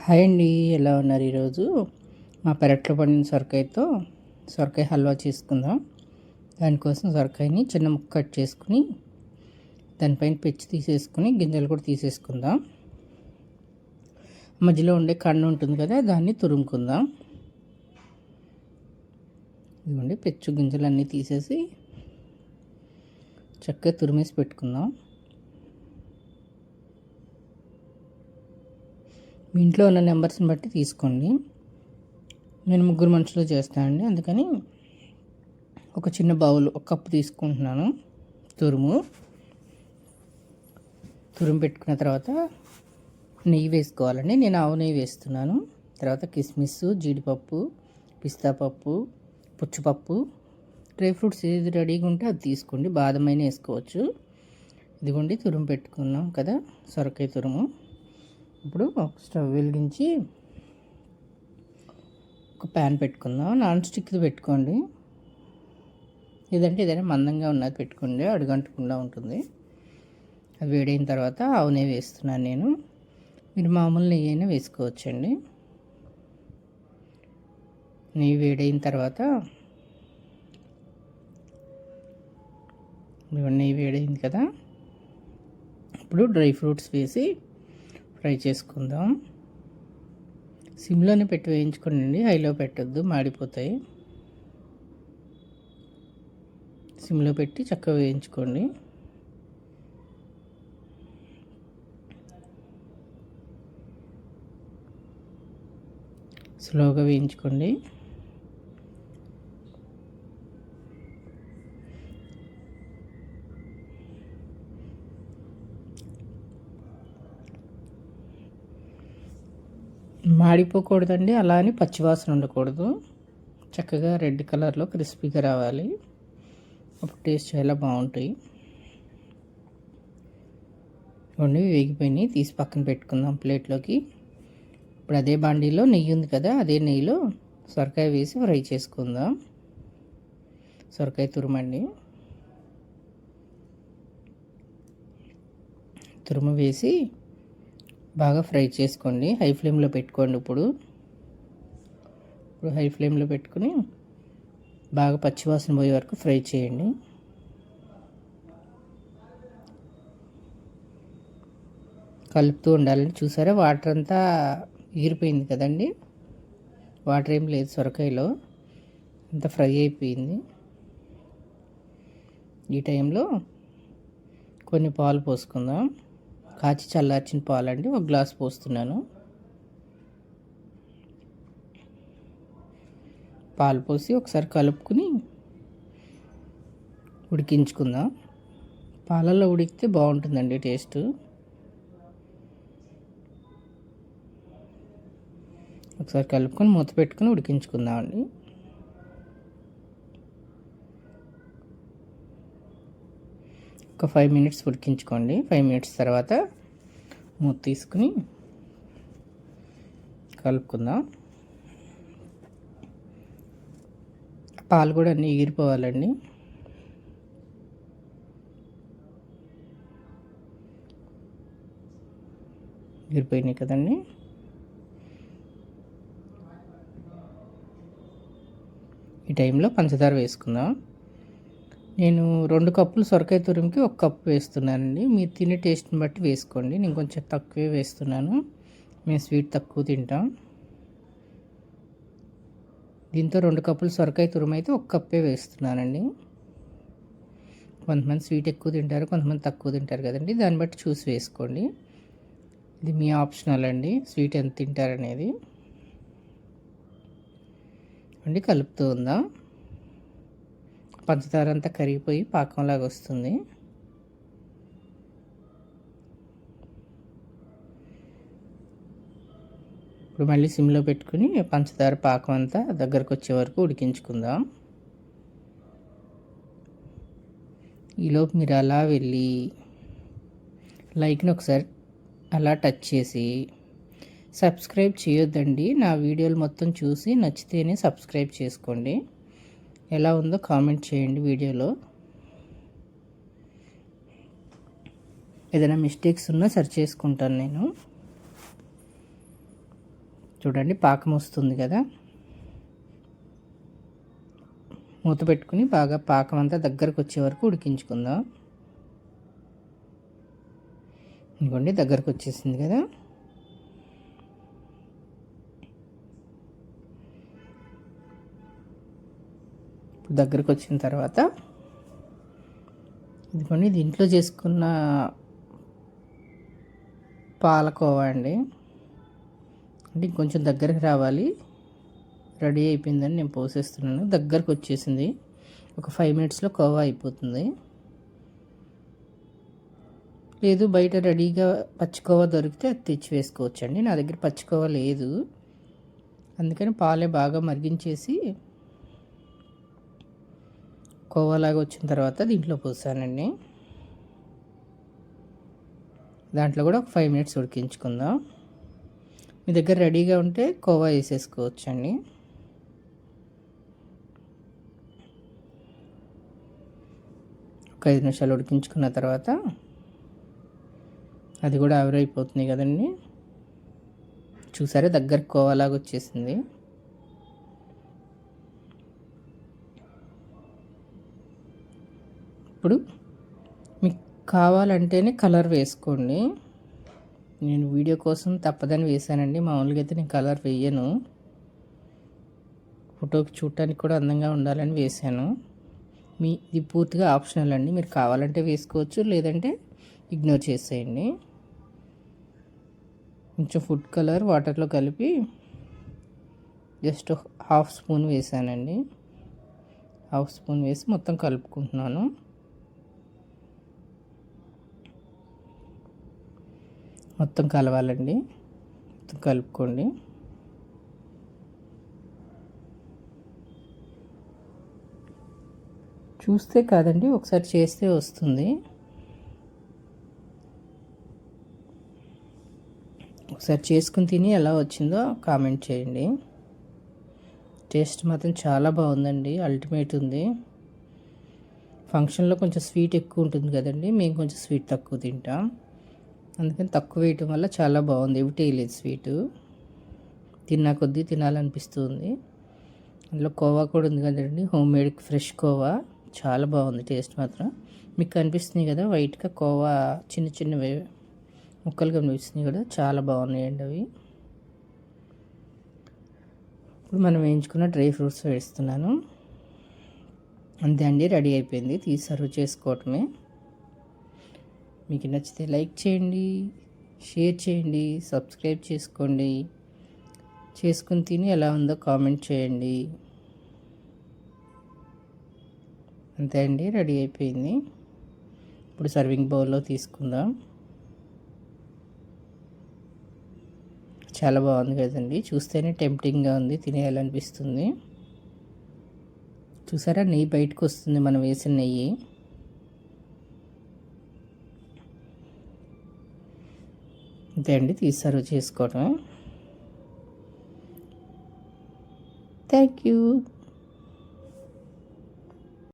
Hi అండి, ఎలా ఉన్నారు? ఈరోజు మా పెరట్లో పండిన సొరకాయ హల్వా చేసుకుందాం. దానికోసం సొరకాయని చిన్న ముక్క కట్ చేసుకుని దానిపైన పెచ్చు తీసేసుకుని గింజలు కూడా తీసేసుకుందాం. మధ్యలో ఉండే కన్ను ఉంటుంది కదా, దాన్ని తురుముకుందాం. ఇదిగోండి, పెచ్చు గింజలు అన్నీ తీసేసి చక్కగా తురిమేసి పెట్టుకుందాం. మీ ఇంట్లో ఉన్న నెంబర్స్ని బట్టి తీసుకోండి. నేను 3 మనుషులు చేస్తానండి, అందుకని ఒక చిన్న బౌల్ 1 కప్పు తీసుకుంటున్నాను. తురుము పెట్టుకున్న తర్వాత నెయ్యి వేసుకోవాలండి. నేను ఆవు నెయ్యి వేస్తున్నాను. తర్వాత కిస్మిస్, జీడిపప్పు, పిస్తా పప్పు, పుచ్చపప్పు, డ్రై ఫ్రూట్స్ ఏది రెడీగా ఉంటే అది తీసుకోండి. బాదం అయినా వేసుకోవచ్చు. ఇదిగోండి, తురుము పెట్టుకున్నాం కదా సొరకాయ తురుము. ఇప్పుడు స్టవ్ వెలిగించి ఒక ప్యాన్ పెట్టుకుందాం. నాన్ స్టిక్ది పెట్టుకోండి, లేదంటే ఏదైనా మందంగా ఉన్నది పెట్టుకోండి, అడుగంటకుండా ఉంటుంది. అది వేడైన తర్వాత ఆవు నెయ్యి వేస్తున్నాను నేను. మీరు మామూలు నెయ్యి అయినా వేసుకోవచ్చండి. నెయ్యి వేడైన తర్వాత నెయ్యి వేడైంది కదా, ఇప్పుడు డ్రై ఫ్రూట్స్ వేసి ఫ్రై చేసుకుందాం. సిమ్లోనే పెట్టి వేయించుకోండి, హైలో పెట్టొద్దు, మాడిపోతాయి. సిమ్లో పెట్టి చక్కగా వేయించుకోండి. స్లోగా వేయించుకోండి. మాడిపోకూడదండి, అలా అని పచ్చివాసన ఉండకూడదు. చక్కగా రెడ్ కలర్లో క్రిస్పీగా రావాలి, అప్పుడు టేస్ట్ చాలా బాగుంటాయి. ఇవన్నీ వేగిపోయినాయి, తీసి పక్కన పెట్టుకుందాం ప్లేట్లోకి. ఇప్పుడు అదే బాండీలో నెయ్యి ఉంది కదా, అదే నెయ్యిలో సొరకాయ వేసి ఫ్రై చేసుకుందాం. సొరకాయ తురుమండి, తురుము వేసి బాగా ఫ్రై చేసుకోండి. హై ఫ్లేమ్లో పెట్టుకోండి. ఇప్పుడు హై ఫ్లేమ్లో పెట్టుకుని బాగా పచ్చివాసన పోయే వరకు ఫ్రై చేయండి. కలుపుతూ ఉండాలండి. చూసారా, వాటర్ అంతా ఎగిరిపోయింది కదండి, వాటర్ ఏం లేదు సొరకాయలో, అంతా ఫ్రై అయిపోయింది. ఈ టైంలో కొన్ని పాలు పోసుకుందాం. కాచి చల్లార్చిన పాలండి, 1 గ్లాస్ పోస్తున్నాను. పాలు పోసి ఒకసారి కలుపుకుని ఉడికించుకుందాం. పాలల్లో ఉడికితే బాగుంటుందండి టేస్ట్. ఒకసారి కలుపుకొని మూత పెట్టుకుని ఉడికించుకుందామండి. ఒక 5 మినిట్స్ ఉడికించుకోండి. 5 మినిట్స్ తర్వాత మూత తీసుకుని కలుపుకుందాం. పాలు కూడా అన్నీ ఎగిరిపోవాలండి. ఎగిరిపోయినాయి కదండి. ఈ టైంలో పంచదార వేసుకుందాం. నేను 2 కప్పులు సొరకాయ తురుముకి 1 కప్పు వేస్తున్నానండి. మీరు తినే టేస్ట్ని బట్టి వేసుకోండి. నేను కొంచెం తక్కువే వేస్తున్నాను, మేము స్వీట్ తక్కువ తింటాం. దీంతో 2 కప్పులు సొరకాయ తురుము అయితే 1 కప్పే వేస్తున్నానండి. కొంతమంది స్వీట్ ఎక్కువ తింటారు, కొంతమంది తక్కువ తింటారు కదండి, దాన్ని బట్టి చూసి వేసుకోండి. ఇది మీ ఆప్షనల్ అండి, స్వీట్ ఎంత తింటారనేది. అండి, కలుపుతూ ఉందాం. పంచదార అంతా కరిగిపోయి పాకంలాగా వస్తుంది. ఇప్పుడు మళ్ళీ సిమ్లో పెట్టుకుని పంచదార పాకం అంతా దగ్గరకు వచ్చే వరకు ఉడికించుకుందాం. ఈలోపు మీరు అలా వెళ్ళి లైక్ని ఒకసారి అలా టచ్ చేసి, సబ్స్క్రైబ్ చేయొద్దండి, నా వీడియోలు మొత్తం చూసి నచ్చితేనే సబ్స్క్రైబ్ చేసుకోండి. ఎలా ఉందో కామెంట్ చేయండి. వీడియోలో ఏదైనా మిస్టేక్స్ ఉన్నా సరి చేసుకుంటాను నేను. చూడండి పాకం వస్తుంది కదా, మూత పెట్టుకుని బాగా పాకం అంతా దగ్గరకు వచ్చే వరకు ఉడికించుకుందాం. ఇదిగోండి దగ్గరకు వచ్చేసింది కదా. దగ్గరకు వచ్చిన తర్వాత ఇదిగోండి దీంట్లో చేసుకున్న పాలకోవా అండి. అంటే కొంచెం దగ్గరకు రావాలి. రెడీ అయిపోయిందని నేను పోసేస్తున్నాను. దగ్గరకు వచ్చేసింది. ఒక 5 మినిట్స్లో కోవా అయిపోతుంది. లేదు బయట రెడీగా పచ్చికోవా దొరికితే అది తెచ్చి వేసుకోవచ్చండి. నా దగ్గర పచ్చికోవా లేదు, అందుకని పాలే బాగా మరిగించేసి కోవాలాగా వచ్చిన తర్వాత దీంట్లో పోసానండి. దాంట్లో కూడా ఒక 5 మినిట్స్ ఉడికించుకుందాం. మీ దగ్గర రెడీగా ఉంటే కోవా వేసేసుకోవచ్చండి. ఒక 5 నిమిషాలు ఉడికించుకున్న తర్వాత అది కూడా ఆవిరైపోతుంది కదండి. చూసారా దగ్గరకు కోవాలాగా వచ్చేసింది. ఇప్పుడు మీకు కావాలంటేనే కలర్ వేసుకోండి. నేను వీడియో కోసం తప్పదని వేసానండి. మామూలుగా అయితే నేను కలర్ వేయను. ఫోటోకి చూడటానికి కూడా అందంగా ఉండాలని వేసాను. ఇది పూర్తిగా ఆప్షనల్ అండి. మీరు కావాలంటే వేసుకోవచ్చు, లేదంటే ఇగ్నోర్ చేసేయండి. కొంచెం ఫుడ్ కలర్ వాటర్లో కలిపి జస్ట్ 1/2 స్పూన్ వేసానండి. 1/2 స్పూన్ వేసి మొత్తం కలుపుకుంటున్నాను. మొత్తం కలవాలండి. మొత్తం కలుపుకోండి. చూస్తే కాదండి, ఒకసారి చేస్తే వస్తుంది. ఒకసారి చేసుకుని తిని ఎలా వచ్చిందో కామెంట్ చేయండి. టేస్ట్ మాత్రం చాలా బాగుందండి, అల్టిమేట్ ఉంది. ఫంక్షన్లో కొంచెం స్వీట్ ఎక్కువ ఉంటుంది కదండి, మేము కొంచెం స్వీట్ తక్కువ తింటాం, అందుకని తక్కువ వేయటం వల్ల చాలా బాగుంది. ఎవటి వేయలేదు స్వీటు, తిన్నా కొద్దీ తినాలనిపిస్తుంది. అందులో కోవా కూడా ఉంది కదండి, హోమ్ మేడ్ ఫ్రెష్ కోవా, చాలా బాగుంది టేస్ట్ మాత్రం. మీకు కనిపిస్తుంది కదా వైట్గా కోవా చిన్న చిన్నవి ముక్కలు కనిపిస్తున్నాయి కదా, చాలా బాగున్నాయండి అవి. ఇప్పుడు మనం వేయించుకున్న డ్రై ఫ్రూట్స్ వేస్తున్నాను. అంతే అండి, రెడీ అయిపోయింది. తీసి సర్వ్ చేసుకోవటమే. మీకు నచ్చితే లైక్ చేయండి, షేర్ చేయండి, సబ్స్క్రైబ్ చేసుకోండి. చేసుకుని తిని ఎలా ఉందో కామెంట్ చేయండి. అంతే అండి, రెడీ అయిపోయింది. ఇప్పుడు సర్వింగ్ బౌల్లో తీసుకుందాం. చాలా బాగుంది కదండి, చూస్తేనే టెంప్టింగ్గా ఉంది, తినేయాలనిపిస్తుంది. చూసారా నెయ్యి బయటకు వస్తుంది మనం వేసిన నెయ్యి. అంతే అండి, తీసి సర్వ్ చేసుకోవటమే. Thank you.